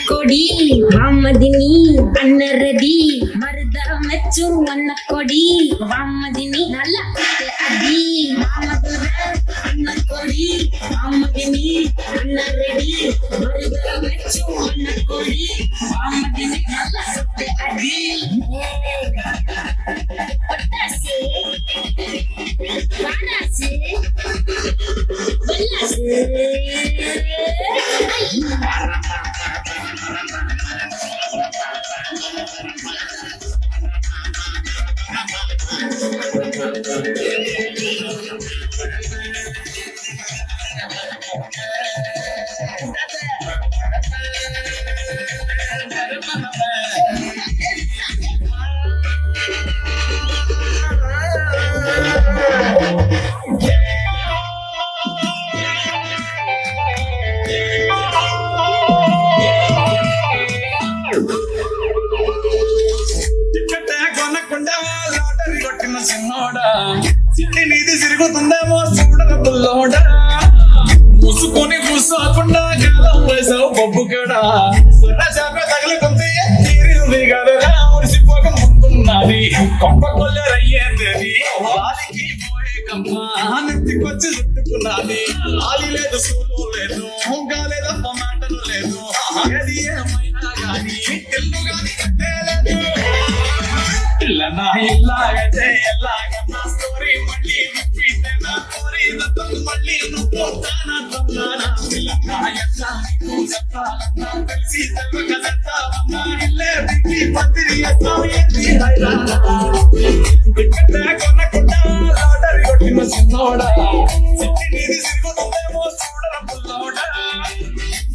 கொடி வாமதினி அன்னரடி மருத மெச்சும் வண்ண கொடி வாமதினி நல்ல அடி மாமதுர அன்ன கொடி வாமதினி அன்னரடி மருத மெச்சும் வண்ண கொடி வாமதினி நல்ல அடி பட்டாசு வானாசு வல்லாசு సిట్టి నీది సిరుగుతుందేమో చూడర పుల్లోడా మూసుకొని కూసోకుండా కాలం వేసావు పప్పు కూడా సొన్న చేప తగులుకుంది తీరింది కదరా మురిసిపోక ముందున్నది కొంప కొల్లరయ్యేది వాలికి పోయే కమ్మ నెత్తికొచ్చి చుట్టుకున్నది ఆలి లేదు సూలు లేదు కాలేదప్ప మాటలు లేదు ఏది ఏమైనా గాని ఇల్లు గాని కట్టేలేదు ఇల్లనా ఇల్లాగతే ఎల్లాగన్నా స్టోరీ మళ్ళీ రిపీట్ నా కోరి దత్తం మళ్ళీ నువ్వు తానా తన్నానా ఇల్లనా ఎట్లా నీకు చెప్పాలన్నా తెలిసి తెలవకదెత్తావన్నా ఇల్లే బిడ్డి పత్తిరి ఎట్లా ఏంది హైరానా ఇక్కడే కొనకుండా లాటరీ కొట్టిన చిన్నోడా సిట్టి నీది సిరుగుతుందేమో చూడర పుల్లోడా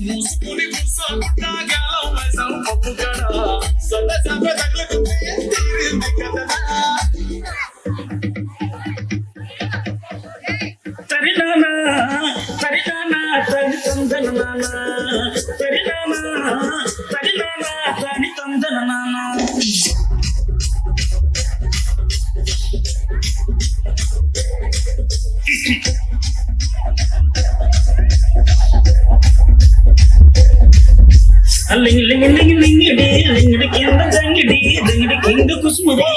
మూసుకుని కూసోకుండా గాలం వేసావు పప్పు గడా సొల్ల చేప తగులుకుంది తీరింది కదనా తరినానా తరినానా తరి తందనానా తరినానా తరినానా తరి తందనానా లింగ్ లింగ్ లింగ్ లింగిడి లింగిడి కింద జంగిడి లింగిడి కింద కుసుముడి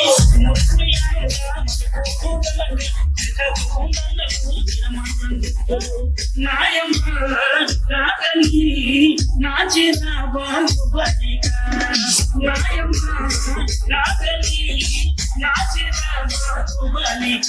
నాయమ్మ నాకని నా చిరా బాహుబలిక నాయమ్మ నాకని నా చిరా బాహుబలిక